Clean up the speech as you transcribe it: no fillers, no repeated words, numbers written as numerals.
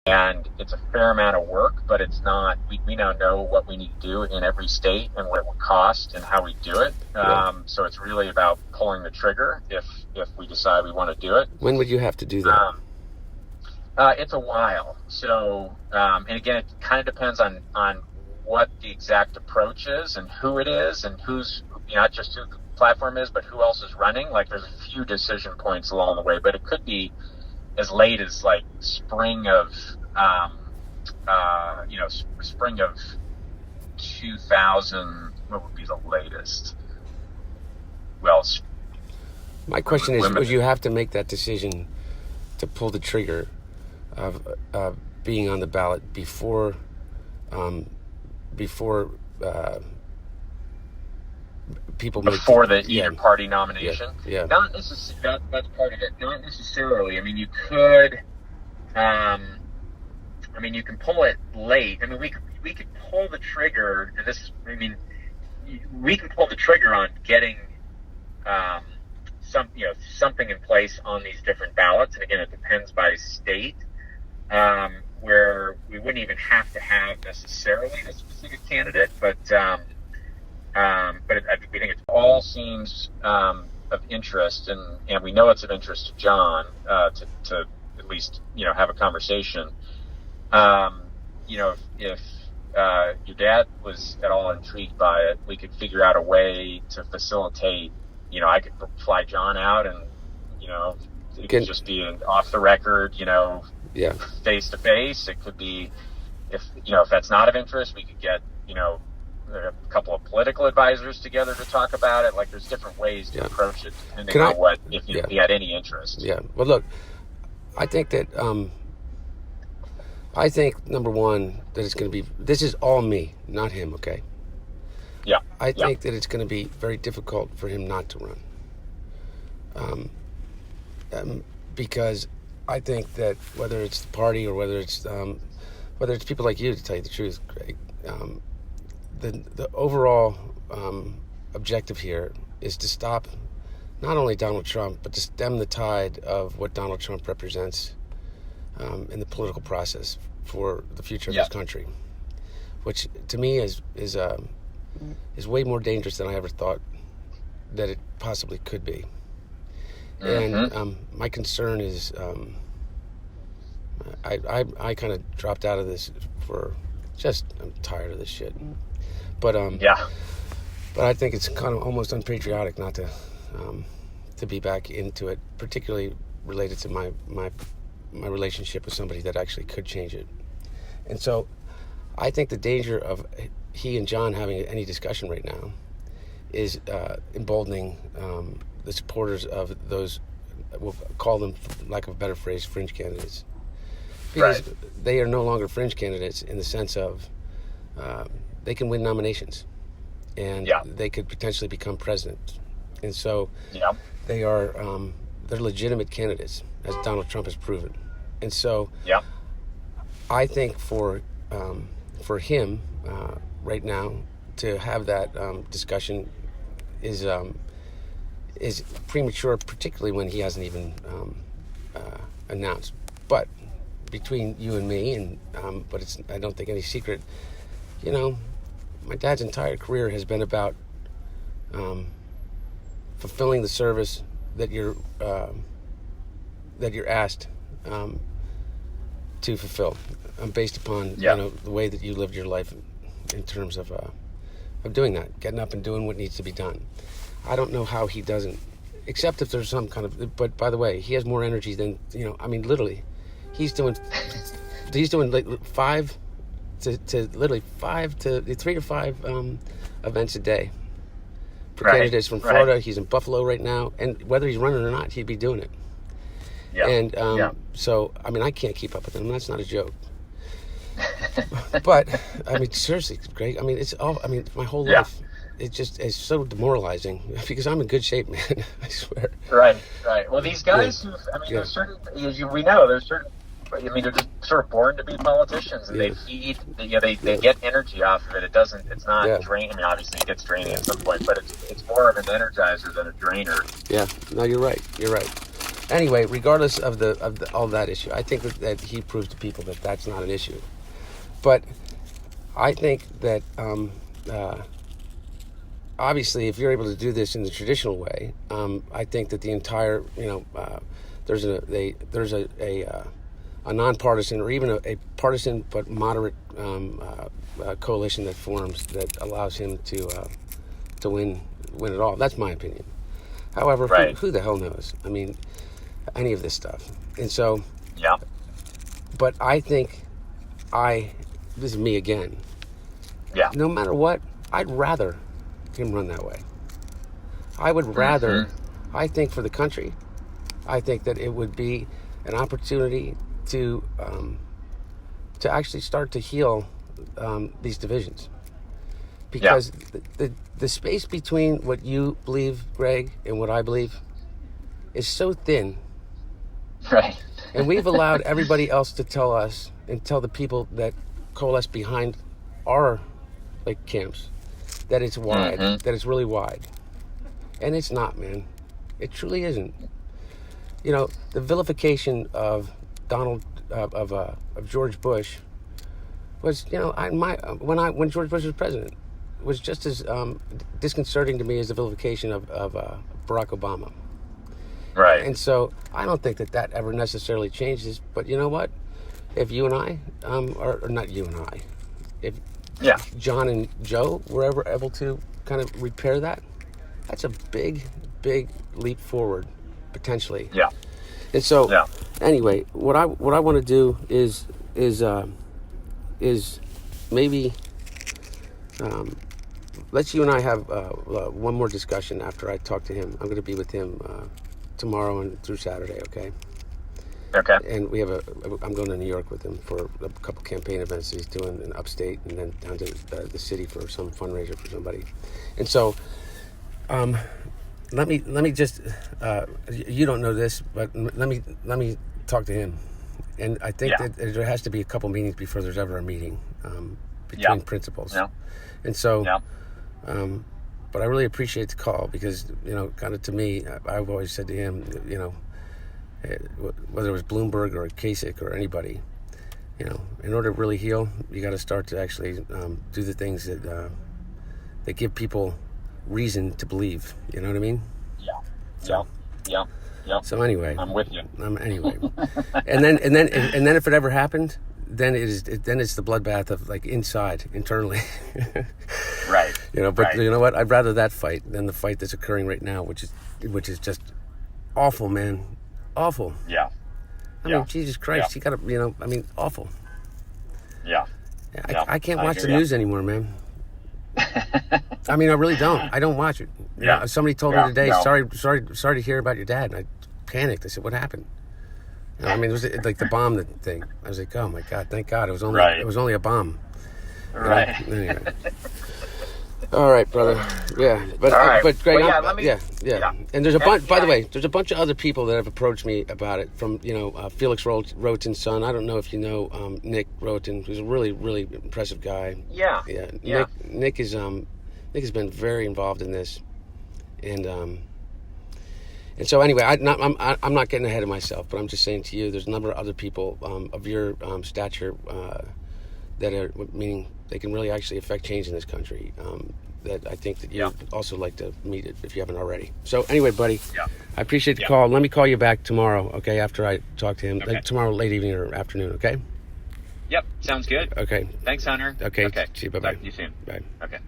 And it's a fair amount of work, but it's not, we now know what we need to do in every state and what it would cost and how we do it. So it's really about pulling the trigger if we decide we want to do it. When would you have to do that? It's a while. So, and again, it kind of depends on what the exact approach is and who it is and who's, not just who the platform is, but who else is running. Like, there's a few decision points along the way, but it could be as late as like spring of 2000. What would be the latest? Well, my question is, would you have to make that decision to pull the trigger of being on the ballot before people before the either party nomination? Yeah. Not necessarily. That's part of it. Not necessarily. I mean, you could. You can pull it late. I mean, we could pull the trigger, and this. I mean, we can pull the trigger on getting something in place on these different ballots. And again, it depends by state, where we wouldn't even have to have necessarily a specific candidate, but we think it all seems of interest, and we know it's of interest to John to at least have a conversation. If your dad was at all intrigued by it, we could figure out a way to facilitate. I could fly John out, and it could just be an off the record, face to face. It could be if that's not of interest, we could get a couple of political advisors together to talk about it. Like, there's different ways to approach it depending on if you had any interest. Yeah. Well, look, I think that number one, that it's going to be, this is all me, not him. Okay. Yeah. I think that it's going to be very difficult for him not to run. Because I think that whether it's the party or whether it's people like you, to tell you the truth, Greg, the overall objective here is to stop not only Donald Trump, but to stem the tide of what Donald Trump represents in the political process for the future of this country, which to me is way more dangerous than I ever thought that it possibly could be. Mm-hmm. And my concern is I kind of dropped out of this I'm tired of this shit. But but I think it's kind of almost unpatriotic not to be back into it, particularly related to my relationship with somebody that actually could change it. And so I think the danger of he and John having any discussion right now is emboldening the supporters of those, we'll call them, for lack of a better phrase, fringe candidates. Because they are no longer fringe candidates in the sense of they can win nominations and they could potentially become president. And so they are they're legitimate candidates, as Donald Trump has proven. And so I think for him right now to have that discussion is premature, particularly when he hasn't even announced. But between you and me, and but I don't think any secret, my dad's entire career has been about fulfilling the service that you're asked to fulfill, based upon the way that you lived your life in terms of doing that, getting up and doing what needs to be done. I don't know how he doesn't, except if there's some kind of. But by the way, he has more energy than literally, he's doing like 3 to 5 events a day for candidates from Florida. Right. He's in Buffalo right now, and whether he's running or not, he'd be doing it. So I can't keep up with him. That's not a joke. But seriously, Greg. It's all. My whole life. It just is so demoralizing because I'm in good shape, man. I swear. Right. Well, these guys, there's certain, as we know, there's certain. They're just sort of born to be politicians, and they feed. They get energy off of it. It's not draining. Obviously, it gets draining at some point, but it's more of an energizer than a drainer. Yeah. No, you're right. anyway, regardless of all that issue, I think that he proved to people that that's not an issue. But I think that obviously, if you're able to do this in the traditional way, I think that the entire, there's a nonpartisan or even a partisan but moderate coalition that forms that allows him to win it all. That's my opinion. However, who the hell knows? I mean, any of this stuff. And so, yeah. But I think this is me again. Yeah. No matter what, I'd rather him run that way. I would rather, I think for the country, I think that it would be an opportunity to actually start to heal these divisions. Because the space between what you believe, Greg, and what I believe is so thin. Right. And we've allowed everybody else to tell us and tell the people that coalesce behind our camps that it's wide, that it's really wide. And it's not, man. It truly isn't. The vilification of George Bush was, when George Bush was president, was just as disconcerting to me as the vilification of Barack Obama. Right. And so I don't think that ever necessarily changes. But you know what? If you and I, or not you and I, if John and Joe were ever able to kind of repair that, that's a big, big leap forward, potentially. Yeah. And so, anyway, what I want to do is maybe let's you and I have one more discussion after I talk to him. I'm going to be with him tomorrow and through Saturday. Okay. Okay. And we have I'm going to New York with him for a couple campaign events he's doing in upstate, and then down to the city for some fundraiser for somebody. And so, let me just you don't know this, but let me talk to him. And I think that there has to be a couple meetings before there's ever a meeting between principals. Yeah. And so, but I really appreciate the call because, kind of to me, I've always said to him, whether it was Bloomberg or Kasich or anybody, in order to really heal, you got to start to actually do the things that give people reason to believe. You know what I mean? Yeah. So, yeah. So anyway, I'm with you. Anyway, and then if it ever happened, then it's the bloodbath of inside internally. Right. But you know what? I'd rather that fight than the fight that's occurring right now, which is just awful, man. Awful. Yeah. I mean, Jesus Christ, you gotta, awful. Yeah. I can't watch the news anymore, man. I mean, I really don't. I don't watch it. Somebody told me today, sorry to hear about your dad. And I panicked. I said, what happened? It was like the bomb thing. I was like, oh my God, thank God. It was only a bomb. Right. Anyway. All right, brother. Yeah, but Greg, And there's a bunch. By the way, there's a bunch of other people that have approached me about it. From Felix Roten's son. I don't know if you know Nick Roten, who's a really, really impressive guy. Yeah. Nick has been very involved in this, and so anyway, I'm not getting ahead of myself, but I'm just saying to you, there's a number of other people of your stature that are meaning they can really actually affect change in this country. That I think that you'd also like to meet it if you haven't already. So anyway, buddy, I appreciate the call. Let me call you back tomorrow, okay? After I talk to him, tomorrow late evening or afternoon, okay? Yep, sounds good. Okay. Thanks, Hunter. Okay. See you. Bye-bye. Talk to you soon. Bye. Okay.